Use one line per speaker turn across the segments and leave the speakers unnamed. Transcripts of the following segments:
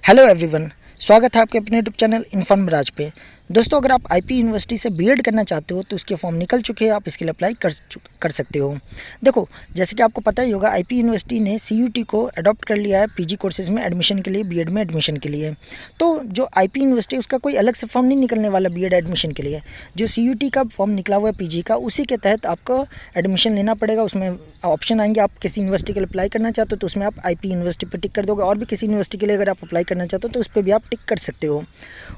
Hello everyone, स्वागत है आपके अपने यूट्यूब चैनल इन्फॉर्म राज पे। दोस्तों, अगर आप आईपी यूनिवर्सिटी से बीएड करना चाहते हो तो उसके फॉर्म निकल चुके हैं, आप इसके लिए अप्लाई कर सकते हो। देखो, जैसे कि आपको पता ही होगा, आईपी यूनिवर्सिटी ने सीयूटी को अडॉप्ट कर लिया है पीजी कोर्सेज में एडमिशन के लिए, बीएड में एडमिशन के लिए। तो जो आईपी यूनिवर्सिटी उसका कोई अलग से फॉर्म नहीं निकलने वाला बीएड एडमिशन के लिए। जो सीयूटी का फॉर्म निकला हुआ है पीजी का, उसी के तहत आपको एडमिशन लेना पड़ेगा। उसमें ऑप्शन आएंगे, आप किसी यूनिवर्सिटी के लिए अप्लाई करना चाहते हो तो उसमें आप आईपी यूनिवर्सिटी पर टिक कर दोगे, और भी किसी यूनिवर्सिटी के लिए अगर आप अप्लाई करना चाहते हो तो उस पर भी आप टिक कर सकते हो।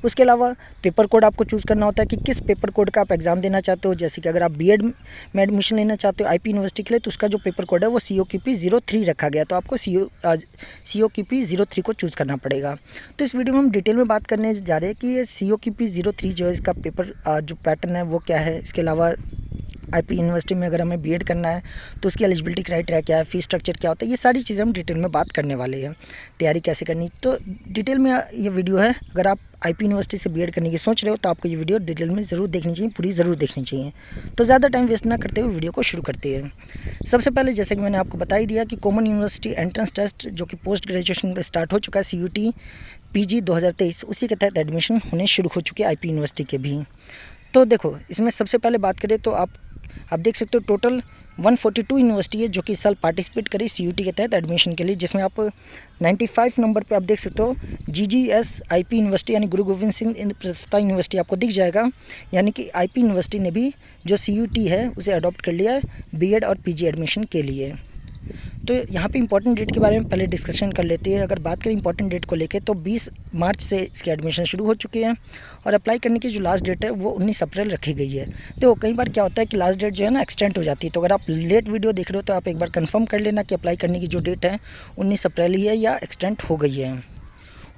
उसके अलावा पेपर कोड आपको चूज़ करना होता है कि किस पेपर कोड का आप एग्ज़ाम देना चाहते हो। जैसे कि अगर आप बीएड में एडमिशन लेना चाहते हो आईपी यूनिवर्सिटी के लिए, तो उसका जो पेपर कोड है वो COQP03 रखा गया, तो आपको COQP03 को चूज़ करना पड़ेगा। तो इस वीडियो में हम डिटेल में बात करने जा रहे हैं कि ये COQP03 जो है, इसका पेपर जो पैटर्न है वो क्या है। इसके अलावा आईपी यूनिवर्सिटी में अगर हमें बीएड करना है तो उसकी एलिजिबिलिटी क्राइटेरिया क्या है, फीस स्ट्रक्चर क्या होता है, ये सारी चीज़ें हम डिटेल में बात करने वाले हैं। तैयारी कैसे करनी, तो डिटेल में ये वीडियो है। अगर आप आईपी यूनिवर्सिटी से बीएड करने की सोच रहे हो तो आपको ये वीडियो डिटेल में ज़रूर देखनी चाहिए, पूरी ज़रूर देखनी चाहिए। तो ज़्यादा टाइम वेस्ट ना करते हुए वीडियो को शुरू करते हैं। सबसे पहले, जैसे कि मैंने आपको बता ही दिया कि कॉमन यूनिवर्सिटी एंट्रेंस टेस्ट जो कि पोस्ट ग्रेजुएशन में स्टार्ट हो चुका है, CUT PG 2023, उसी के तहत एडमिशन होने शुरू हो चुके हैं आईपी यूनिवर्सिटी के भी। तो देखो, इसमें सबसे पहले बात करें तो आप देख सकते हो टोटल 142 यूनिवर्सिटी है जो कि इस साल पार्टिसिपेट करी CUT के तहत एडमिशन के लिए, जिसमें आप 95 नंबर पे आप देख सकते हो GGS आईपी यूनिवर्सिटी यानी गुरु गोविंद सिंह इंद्रप्रस्थ यूनिवर्सिटी आपको दिख जाएगा। यानी कि आईपी यूनिवर्सिटी ने भी जो CUT है उसे अडॉप्ट कर लिया है बीएड और पीजी एडमिशन के लिए। तो यहाँ पे इंपॉर्टेंट डेट के बारे में पहले डिस्कशन कर लेते हैं। अगर बात करें इंपॉर्टेंट डेट को लेके, तो 20 मार्च से इसके एडमिशन शुरू हो चुके हैं और अप्लाई करने की जो लास्ट डेट है वो 19 अप्रैल रखी गई है। तो कई बार क्या होता है कि लास्ट डेट जो है ना एक्सटेंड हो जाती है, तो अगर आप लेट वीडियो देख रहे हो तो आप एक बार कंफर्म कर लेना कि अप्लाई करने की जो डेट है 19 अप्रैल ही है या एक्सटेंड हो गई है।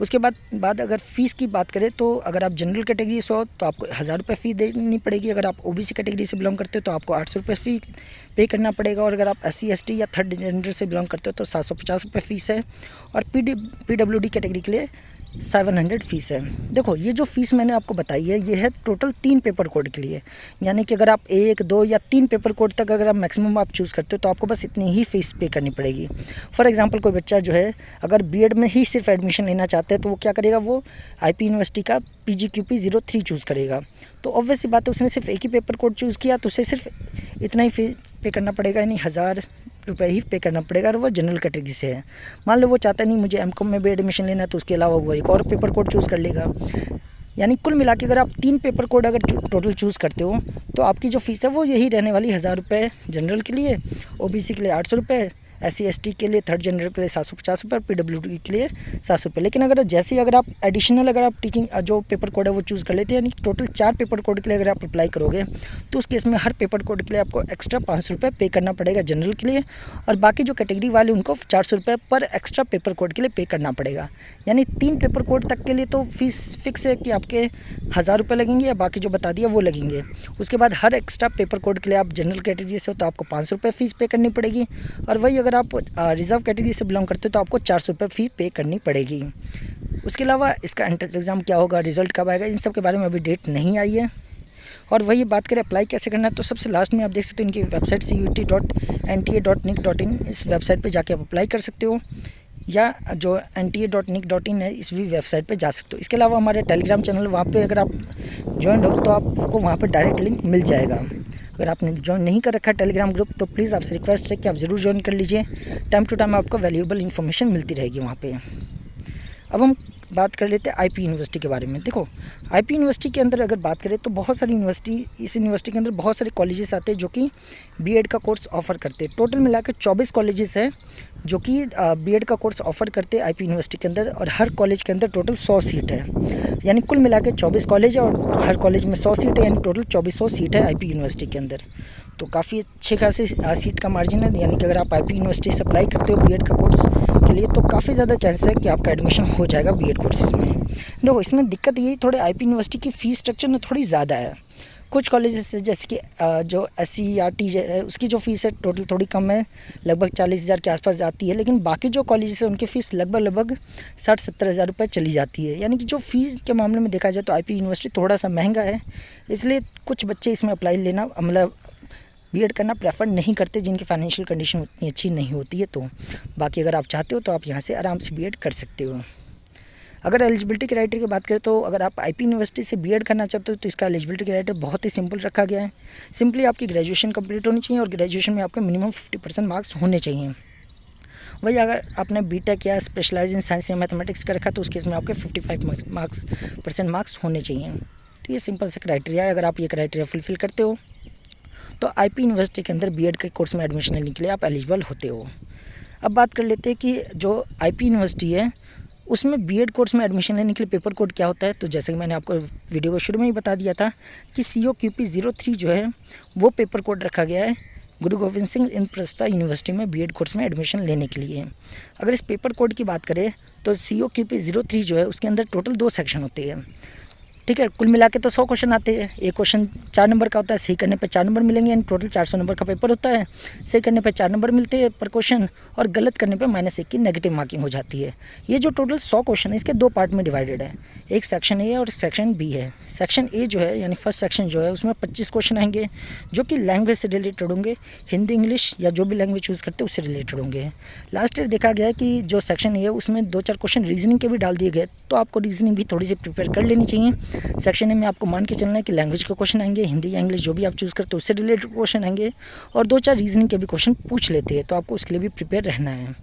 उसके बाद अगर फ़ीस की बात करें तो अगर आप जनरल कैटेगरी से हो तो आपको 1000 रुपये फ़ीस देनी पड़ेगी। अगर आप OBC कैटेगरी से बिलोंग करते हो तो आपको 800 रुपये फ़ी पे करना पड़ेगा। और अगर आप SC ST या थर्ड जेंडर से बिलोंग करते हो तो 750 रुपये फ़ीस है। और PWD कैटेगरी के लिए 700 फ़ीस है। देखो, ये जो फ़ीस मैंने आपको बताई है ये है टोटल 3 पेपर कोड के लिए। यानी कि अगर आप 1, 2 या 3 पेपर कोड तक अगर आप मैक्सिमम आप चूज़ करते हो तो आपको बस इतनी ही फ़ीस पे करनी पड़ेगी। फॉर एग्जांपल, कोई बच्चा जो है अगर बीएड में ही सिर्फ एडमिशन लेना चाहता है तो वो क्या करेगा, वो आईपी यूनिवर्सिटी का PGQP03 चूज़ करेगा। तो ऑब्वियस सी बात है, उसने सिर्फ एक ही पेपर कोड चूज़ किया तो उसे सिर्फ इतना ही फी पे करना पड़ेगा, यानी 1000 रुपये ही पे करना पड़ेगा। और वो जनरल कैटेगरी से है। मान लो वो चाहता नहीं मुझे MCOM में भी एडमिशन लेना है, तो उसके अलावा वो एक और पेपर कोड चूज़ कर लेगा। यानी कुल मिला के अगर आप 3 पेपर कोड अगर टोटल चूज़ करते हो तो आपकी जो फ़ीस है वो यही रहने वाली 1000 रुपये जनरल के लिए, OBC के लिए 800 रुपये, SC ST के लिए थर्ड जेंडर के लिए 750 रुपये, PWD के लिए 700 रुपये। लेकिन अगर आप एडिशनल अगर आप टीचिंग जो पेपर कोड है वो चूज़ कर लेते हैं, यानी टोटल 4 पेपर कोड के लिए अगर आप अप्लाई करोगे तो उस केस में हर पेपर कोड के लिए आपको एक्स्ट्रा 500 रुपये पे करना पड़ेगा जनरल के लिए। और बाकी जो कैटेगरी वाले उनको 400 रुपये पर एक्स्ट्रा पेपर कोड के लिए पे करना पड़ेगा। यानी 3 पेपर कोड तक के लिए तो फीस फिक्स है कि आपके 1000 रुपये लगेंगे, या बाकी जो बता दिया वो लगेंगे। उसके बाद हर एक्स्ट्रा पेपर कोड के लिए आप जनरल कैटेगरी से हो तो आपको 500 रुपये फ़ीस पे करनी पड़ेगी। और वही अगर आप रिज़र्व कैटेगरी से बिलोंग करते हो तो आपको 400 रुपये फ़ी पे करनी पड़ेगी। उसके अलावा इसका एंट्रेंस एग्ज़ाम क्या होगा, रिज़ल्ट कब आएगा, इन सब के बारे में अभी डेट नहीं आई है। और वही बात करें अप्लाई कैसे करना है, तो सबसे लास्ट में आप देख सकते हो इनकी वेबसाइट CUT.NTA.nic.in, इस वेबसाइट पे जाके आप अप्लाई कर सकते हो, या जो NTA.nic.in है इस भी वेबसाइट पे जा सकते हो। इसके अलावा हमारे टेलीग्राम चैनल, वहाँ पे अगर आप ज्वाइन हो तो आपको वहाँ पे डायरेक्ट लिंक मिल जाएगा। अगर आपने ज्वाइन नहीं कर रखा है टेलीग्राम ग्रुप तो प्लीज़ आपसे रिक्वेस्ट है कि आप ज़रूर ज्वाइन कर लीजिए। टाइम टू टाइम आपको वैल्यूएबल इन्फॉर्मेशन मिलती रहेगी वहाँ पे। अब हम बात कर लेते हैं आईपी यूनिवर्सिटी के बारे में। देखो, आईपी यूनिवर्सिटी के अंदर अगर बात करें तो बहुत सारी इस यूनिवर्सिटी के अंदर बहुत सारे कॉलेजेस आते हैं जो कि बीएड का कोर्स ऑफ़र करते हैं। टोटल मिलाकर 24 कॉलेजेस हैं जो कि बीएड का कोर्स ऑफ़र करते हैं आईपी यूनिवर्सिटी के अंदर। और हर कॉलेज के अंदर टोटल 100 सीट है, यानी कुल मिला के 24 कॉलेज है और हर कॉलेज में 100 सीट है, यानी टोटल 2400 सीट है आईपी यूनिवर्सिटी के अंदर। तो काफ़ी अच्छे खासे सीट का मार्जिन है। यानी कि अगर आप आईपी यूनिवर्सिटी से अप्लाई करते हो बीएड का कोर्स के लिए तो काफ़ी ज़्यादा चांस है कि आपका एडमिशन हो जाएगा बीएड कोर्सेज में। देखो, इसमें दिक्कत यही थोड़े आईपी यूनिवर्सिटी की फ़ीस स्ट्रक्चर में थोड़ी ज़्यादा है। कुछ कॉलेजेस जैसे कि जो SC या TJ है उसकी जो फ़ीस है टोटल थोड़ी कम है, लगभग 40,000 के आसपास जाती है। लेकिन बाकी जो कॉलेजेस है उनकी फ़ीस लगभग 60-70 हज़ार रुपये चली जाती है। यानी कि जो फ़ीस के मामले में देखा जाए तो आईपी यूनिवर्सिटी थोड़ा सा महंगा है, इसलिए कुछ बच्चे इसमें अप्लाई लेना मतलब बीएड करना प्रेफर नहीं करते जिनकी फाइनेंशियल कंडीशन उतनी अच्छी नहीं होती है। तो बाकी अगर आप चाहते हो तो आप यहाँ से आराम से बीएड कर सकते हो। अगर एलिजिबिलिटी क्राइटेरिया की बात करें तो अगर आप आईपी यूनिवर्सिटी से बीएड करना चाहते हो तो इसका एलिजिबिलिटी क्राइटेरिया बहुत ही सिंपल रखा गया है। सिंपली आपकी ग्रेजुएशन कंप्लीट होनी चाहिए और ग्रेजुएशन में आपके मिनिमम 50% मार्क्स होने चाहिए। वही अगर आपने बीटेक या स्पेशलाइज इन साइंस या मैथमेटिक्स का रखा तो उस केस में आपके 55% मार्क्स होने चाहिए। तो ये सिंपल सा क्राइटेरिया है। अगर आप ये क्राइटेरिया फुलफिल करते हो तो आईपी यूनिवर्सिटी के अंदर बीएड के कोर्स में एडमिशन लेने के लिए आप एलिजिबल होते हो। अब बात कर लेते हैं कि जो आईपी यूनिवर्सिटी है उसमें बीएड कोर्स में एडमिशन लेने के लिए पेपर कोड क्या होता है। तो जैसे कि मैंने आपको वीडियो को शुरू में ही बता दिया था कि COQP03 जो है वो पेपर कोड रखा गया है गुरु गोविंद सिंह इंद्रप्रस्थ यूनिवर्सिटी में बीएड कोर्स में एडमिशन लेने के लिए। अगर इस पेपर कोड की बात करें तो COQP03 जो है उसके अंदर टोटल 2 सेक्शन होते हैं। ठीक है, कुल मिला के तो 100 क्वेश्चन आते हैं। एक क्वेश्चन 4 नंबर का होता है, सही करने पे 4 नंबर मिलेंगे, यानी टोटल 400 नंबर का पेपर होता है। सही करने पे 4 नंबर मिलते हैं पर क्वेश्चन और गलत करने पे -1 की नेगेटिव मार्किंग हो जाती है। ये जो टोटल 100 क्वेश्चन है इसके 2 पार्ट में डिवाइडेड है, एक सेक्शन ए और सेक्शन बी है। सेक्शन ए जो है यानी फर्स्ट सेक्शन जो है उसमें 25 क्वेश्चन आएंगे जो कि लैंग्वेज से रिलेटेड होंगे, हिंदी इंग्लिश या जो भी लैंग्वेज चूज़ करते हैं उससे रिलेटेड होंगे। लास्ट ईयर देखा गया है कि जो सेक्शन ए है उसमें 2-4 क्वेश्चन रीजनिंग के भी डाल दिए गए, तो आपको रीजनिंग भी थोड़ी सी प्रिपेयर कर लेनी चाहिए। सेक्शन ए में आपको मान के चलना है कि लैंग्वेज के क्वेश्चन आएंगे, हिंदी या इंग्लिश जो भी आप चूज़ करते हो उससे रिलेटेड क्वेश्चन आएंगे और 2-4 रीजनिंग के भी क्वेश्चन पूछ लेते हैं, तो आपको उसके लिए भी प्रिपेयर रहना है।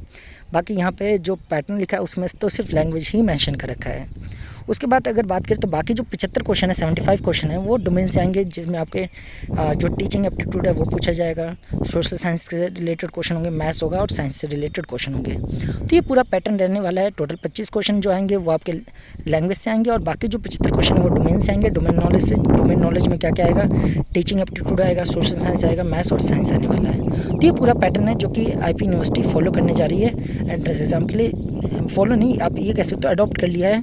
बाकी यहाँ पे जो पैटर्न लिखा है उसमें तो सिर्फ लैंग्वेज ही मेंशन कर रखा है। उसके बाद अगर बात करें तो बाकी जो 75 क्वेश्चन है, 75 क्वेश्चन है वो डोमेन से आएंगे, जिसमें आपके जो टीचिंग एप्टीट्यूड है वो पूछा जाएगा, सोशल साइंस से रिलेटेड क्वेश्चन होंगे, मैथ्स होगा और साइंस से रिलेटेड क्वेश्चन होंगे। तो ये पूरा पैटर्न रहने वाला है। टोटल 25 क्वेश्चन जो आएंगे वो आपके लैंग्वेज से आएंगे और बाकी जो 75 क्वेश्चन है वो डोमेन से आएंगे। डोमेन नॉलेज से, डोमेन नॉलेज में क्या क्या आएगा, टीचिंग एप्टीट्यूड आएगा, सोशल साइंस आएगा, मैथ्स और साइंस आने वाला है। तो ये पूरा पैटर्न है जो कि आईपी यूनिवर्सिटी फॉलो करने जा रही है एंट्रेंस एग्जाम के लिए। फॉलो नहीं, आप ये कह सकते हो अडॉप्ट कर लिया है।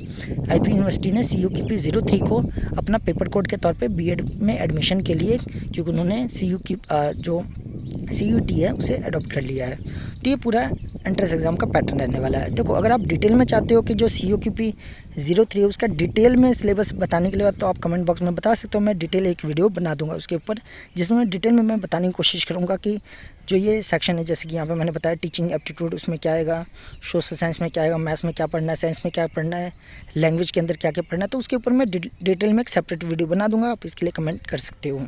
आईपी यूनिवर्सिटी ने COQP03 को अपना पेपर कोड के तौर पे बीएड में एडमिशन के लिए, क्योंकि उन्होंने जो CUT है उसे अडॉप्ट कर लिया है। तो ये पूरा एंट्रेंस एग्ज़ाम का पैटर्न रहने वाला है। देखो, अगर आप डिटेल में चाहते हो कि जो COQP03 है उसका डिटेल में सिलेबस बताने के लिए तो आप कमेंट बॉक्स में बता सकते हो। मैं डिटेल एक वीडियो बना दूंगा उसके ऊपर, जिसमें डिटेल में मैं बताने की कोशिश करूंगा कि जो ये सेक्शन है, जैसे कि यहाँ पे मैंने बताया टीचिंग एप्टीट्यूड उसमें क्या आएगा, सोशल साइंस में क्या आएगा, मैथ्स में क्या पढ़ना है, साइंस में क्या पढ़ना है, लैंग्वेज के अंदर क्या क्या पढ़ना है, तो उसके ऊपर मैं डिटेल में एक सेपरेट वीडियो बना दूंगा, आप इसके लिए कमेंट कर सकते हो।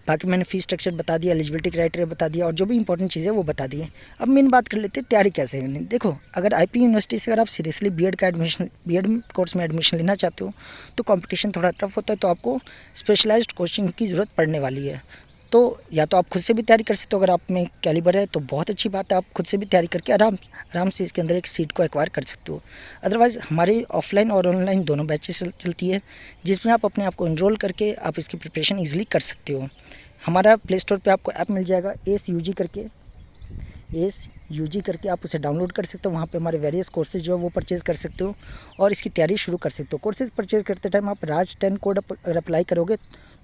बाकी मैंने फीस स्ट्रक्चर बता दिया, एलिजिबिलिटी क्राइटेरिया बता दिया और जो भी इंपॉर्टेंट चीज़ है वो बता दी है। अब मेन बात कर लेते हैं तैयारी कैसे करनी। देखो, अगर आईपी यूनिवर्सिटी से अगर आप सीरियसली बीएड कोर्स में एडमिशन लेना चाहते हो तो कंपटीशन थोड़ा टफ होता है, तो आपको स्पेशलाइज्ड कोचिंग की ज़रूरत पड़ने वाली है। तो या तो आप खुद से भी तैयारी कर सकते हो, अगर आप में कैलिबर है तो बहुत अच्छी बात है, आप खुद से भी तैयारी करके आराम से इसके अंदर एक सीट को एक्वायर कर सकते हो। अदरवाइज़ हमारी ऑफलाइन और ऑनलाइन दोनों बैचेस चलती है, जिसमें आप अपने आप को इनरोल करके आप इसकी प्रिपरेशन ईजिली कर सकते हो। हमारा प्ले स्टोर पर आपको ऐप मिल जाएगा ACE करके आप उसे डाउनलोड कर सकते हो। वहाँ पे हमारे वेरियस कोर्सेज जो है वो परचेज़ कर सकते हो और इसकी तैयारी शुरू कर सकते हो। कोर्सेज परचेज़ करते टाइम आप RAJ10 कोड अगर अप्लाई करोगे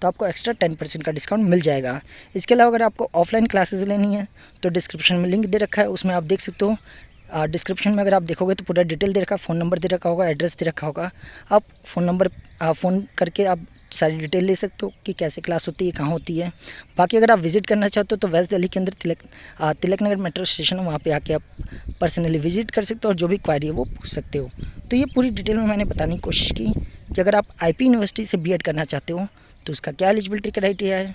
तो आपको एक्स्ट्रा 10% का डिस्काउंट मिल जाएगा। इसके अलावा अगर आपको ऑफलाइन क्लासेस लेनी है तो डिस्क्रिप्शन में लिंक दे रखा है, उसमें आप देख सकते हो। डिस्क्रिप्शन में अगर आप देखोगे तो पूरा डिटेल दे रखा है, फ़ोन नंबर दे रखा होगा, एड्रेस दे रखा होगा। आप फ़ोन करके आप सारी डिटेल ले सकते हो कि कैसे क्लास होती है, कहाँ होती है। बाकी अगर आप विज़िट करना चाहते हो तो वेस्ट दिल्ली के अंदर तिलक नगर मेट्रो स्टेशन है, वहाँ पे आके आप पर्सनली विज़िट कर सकते हो और जो भी क्वारी है वो पूछ सकते हो। तो ये पूरी डिटेल में मैंने बताने की कोशिश की कि अगर आप आईपी यूनिवर्सिटी से बीएड करना चाहते हो तो उसका क्या एलिजिबिलिटी क्राइटेरिया है,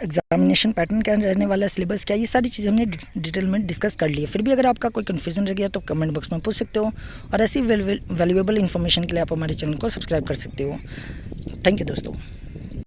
एग्जामिनेशन पैटर्न क्या रहने वाला है, सिलेबस क्या, ये सारी चीज़ें हमने डिटेल में डिस्कस कर ली है। फिर भी अगर आपका कोई कन्फ्यूजन रह गया तो कमेंट बॉक्स में पूछ सकते हो और ऐसी वैल्यूएबल इन्फॉर्मेशन के लिए आप हमारे चैनल को सब्सक्राइब कर सकते हो। थैंक यू दोस्तों।